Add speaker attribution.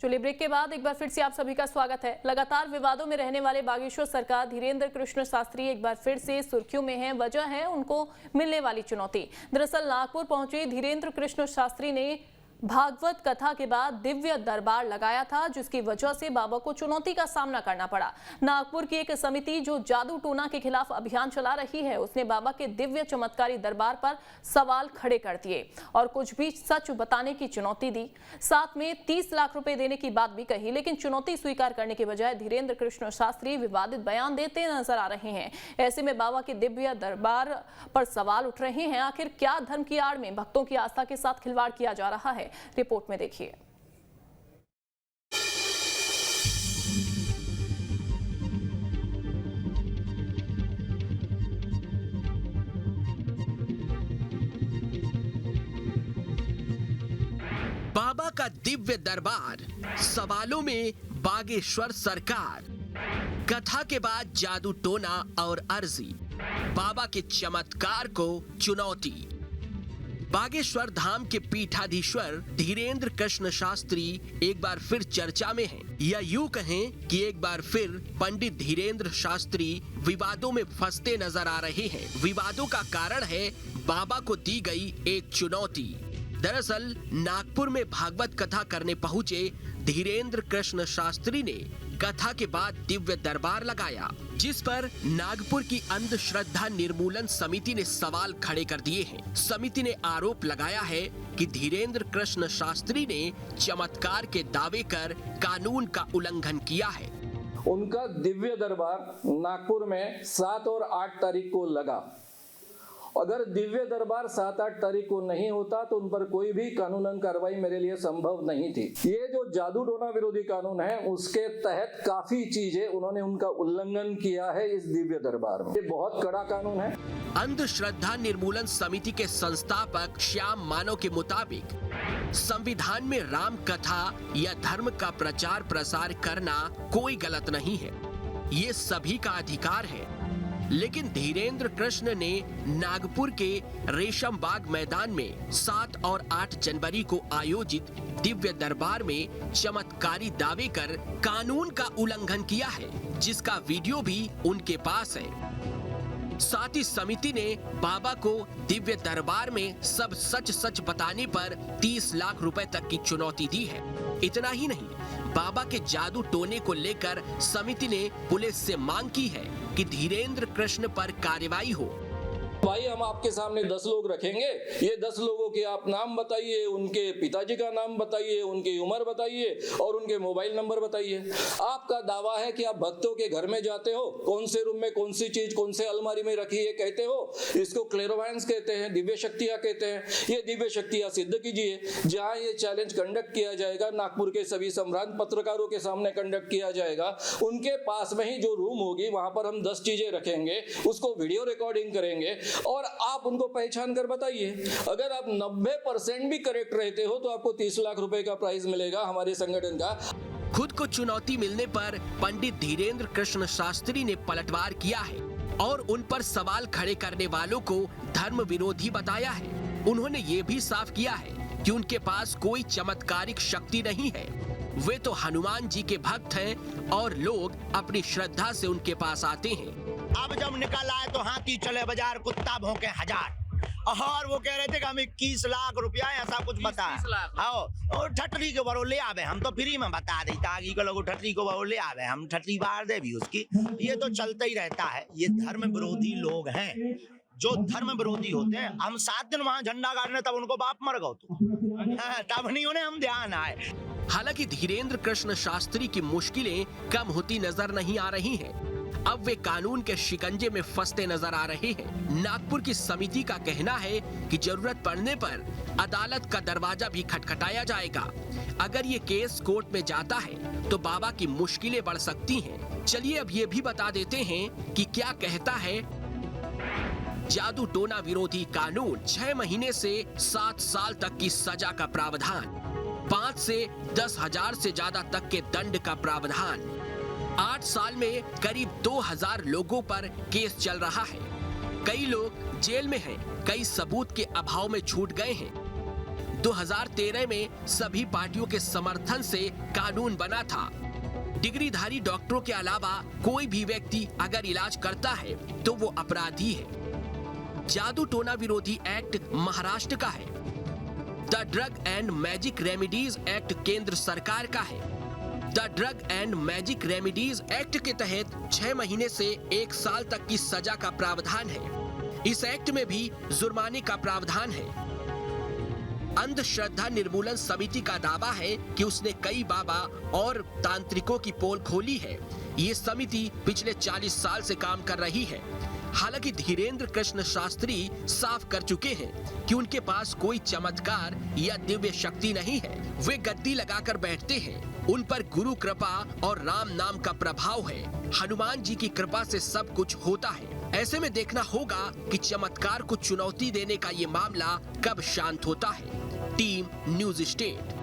Speaker 1: चलिए ब्रेक के बाद एक बार फिर से आप सभी का स्वागत है। लगातार विवादों में रहने वाले बागेश्वर सरकार धीरेन्द्र कृष्ण शास्त्री एक बार फिर से सुर्खियों में हैं। वजह है उनको मिलने वाली चुनौती। दरअसल नागपुर पहुंचे धीरेन्द्र कृष्ण शास्त्री ने भागवत कथा के बाद दिव्य दरबार लगाया था, जिसकी वजह से बाबा को चुनौती का सामना करना पड़ा। नागपुर की एक समिति जो जादू टोना के खिलाफ अभियान चला रही है, उसने बाबा के दिव्य चमत्कारी दरबार पर सवाल खड़े कर दिए और कुछ भी सच बताने की चुनौती दी। साथ में 30 लाख रुपए देने की बात भी कही, लेकिन चुनौती स्वीकार करने के बजाय धीरेन्द्र कृष्ण शास्त्री विवादित बयान देते नजर आ रहे हैं। ऐसे में बाबा के दिव्य दरबार पर सवाल उठ रहे हैं। आखिर क्या धर्म की आड़ में भक्तों की आस्था के साथ खिलवाड़ किया जा रहा है, रिपोर्ट में देखिए।
Speaker 2: बाबा का दिव्य दरबार, सवालों में बागेश्वर सरकार, कथा के बाद जादू टोना और अर्जी, बाबा के चमत्कार को चुनौती। बागेश्वर धाम के पीठाधीश्वर धीरेन्द्र कृष्ण शास्त्री एक बार फिर चर्चा में हैं, या यूं कहें कि एक बार फिर पंडित धीरेन्द्र शास्त्री विवादों में फंसते नजर आ रहे हैं। विवादों का कारण है बाबा को दी गई एक चुनौती। दरअसल नागपुर में भागवत कथा करने पहुंचे धीरेन्द्र कृष्ण शास्त्री ने कथा के बाद दिव्य दरबार लगाया, जिस पर नागपुर की अंधश्रद्धा निर्मूलन समिति ने सवाल खड़े कर दिए हैं। समिति ने आरोप लगाया है कि धीरेन्द्र कृष्ण शास्त्री ने चमत्कार के दावे कर कानून का उल्लंघन किया है।
Speaker 3: उनका दिव्य दरबार नागपुर में 7 और 8 तारीख को लगा। अगर दिव्य दरबार 7-8 तारीख को नहीं होता तो उन पर कोई भी कानूनन कार्रवाई मेरे लिए संभव नहीं थी। ये जो जादू टोना विरोधी कानून है, उसके तहत काफी चीजें उन्होंने उनका उल्लंघन किया है इस दिव्य दरबार में। ये बहुत कड़ा कानून है।
Speaker 2: अंधश्रद्धा निर्मूलन समिति के संस्थापक श्याम मानव के मुताबिक संविधान में राम कथा या धर्म का प्रचार प्रसार करना कोई गलत नहीं है, ये सभी का अधिकार है। लेकिन धीरेन्द्र कृष्ण ने नागपुर के रेशम बाग मैदान में 7 और 8 जनवरी को आयोजित दिव्य दरबार में चमत्कारी दावे कर कानून का उल्लंघन किया है, जिसका वीडियो भी उनके पास है। साथ ही समिति ने बाबा को दिव्य दरबार में सब सच सच बताने पर 30 लाख रुपए तक की चुनौती दी है। इतना ही नहीं, बाबा के जादू टोने को लेकर समिति ने पुलिस से मांग की है कि धीरेन्द्र कृष्ण पर कार्रवाई हो।
Speaker 3: भाई, हम आपके सामने 10 लोग रखेंगे, ये 10 लोगों के आप नाम बताइए, उनके पिताजी का नाम बताइए, उनकी उम्र बताइए और उनके मोबाइल नंबर बताइए। आपका दावा है कि आप भक्तों के घर में जाते हो, कौन से रूम में कौन सी चीज कौन से अलमारी में रखी है कहते हो। इसको क्लेरोवांस कहते हैं, दिव्य शक्तियां कहते हैं। ये दिव्य शक्तियां सिद्ध कीजिए। जहां ये चैलेंज कंडक्ट किया जाएगा, नागपुर के सभी सम्रांत पत्रकारों के सामने कंडक्ट किया जाएगा। उनके पास में ही जो रूम होगी, वहां पर हम 10 चीजें रखेंगे, उसको वीडियो रिकॉर्डिंग करेंगे और आप उनको पहचान कर बताइए। अगर आप 90% भी करेक्ट रहते हो तो आपको 30 लाख रुपए का प्राइज मिलेगा हमारे संगठन का।
Speaker 2: खुद को चुनौती मिलने पर पंडित धीरेन्द्र कृष्ण शास्त्री ने पलटवार किया है और उन पर सवाल खड़े करने वालों को धर्म विरोधी बताया है। उन्होंने ये भी साफ किया है कि उनके पास कोई चमत्कारिक शक्ति नहीं है, वे तो हनुमान जी के भक्त हैं और लोग अपनी श्रद्धा से उनके पास आते हैं।
Speaker 4: अब जब निकल आए तो हाथी चले बाजार, कुत्ता भौंके 1000। और वो कह रहे थे कि हम 21 लाख रुपया ऐसा कुछ बता। हाँ, और ठटरी के बरो ले आवे, हम तो फ्री में बता दी ताकि को लोग ठटरी को बरो ले आवे, हम ठटरी बार दे भी उसकी। ये तो चलता ही रहता है। ये धर्म विरोधी लोग हैं, जो धर्म विरोधी होते हैं। हम 7 दिन वहां झंडा गाड़ने, तब उनको बाप मर गए तो तब नहीं उन्हें हम ध्यान आए।
Speaker 2: हालांकि धीरेन्द्र कृष्ण शास्त्री की मुश्किलें कम होती नजर नहीं आ रही हैं। अब वे कानून के शिकंजे में फंसते नजर आ रहे हैं। नागपुर की समिति का कहना है कि जरूरत पड़ने पर अदालत का दरवाजा भी खटखटाया जाएगा। अगर ये केस कोर्ट में जाता है तो बाबा की मुश्किलें बढ़ सकती हैं। चलिए अब ये भी बता देते हैं कि क्या कहता है जादू टोना विरोधी कानून। 6 महीने से 7 साल तक की सजा का प्रावधान, 5 से 10,000 से ज्यादा तक के दंड का प्रावधान। 8 साल में करीब 2000 लोगों पर केस चल रहा है। कई लोग जेल में हैं, कई सबूत के अभाव में छूट गए हैं। 2013 में सभी पार्टियों के समर्थन से कानून बना था। डिग्रीधारी डॉक्टरों के अलावा कोई भी व्यक्ति अगर इलाज करता है तो वो अपराधी है। जादू टोना विरोधी एक्ट महाराष्ट्र का है। The drug and magic remedies act केंद्र सरकार का है। The drug and magic remedies act के तहत 6 महीने से 1 साल तक की सजा का प्रावधान है। इस एक्ट में भी जुर्माने का प्रावधान है। अंधश्रद्धा निर्मूलन समिति का दावा है कि उसने कई बाबा और तांत्रिकों की पोल खोली है। ये समिति पिछले 40 साल से काम कर रही है। हालांकि धीरेन्द्र कृष्ण शास्त्री साफ कर चुके हैं कि उनके पास कोई चमत्कार या दिव्य शक्ति नहीं है। वे गद्दी लगाकर बैठते हैं। उन पर गुरु कृपा और राम नाम का प्रभाव है। हनुमान जी की कृपा से सब कुछ होता है। ऐसे में देखना होगा कि चमत्कार को चुनौती देने का ये मामला कब शांत होता है। Team news state.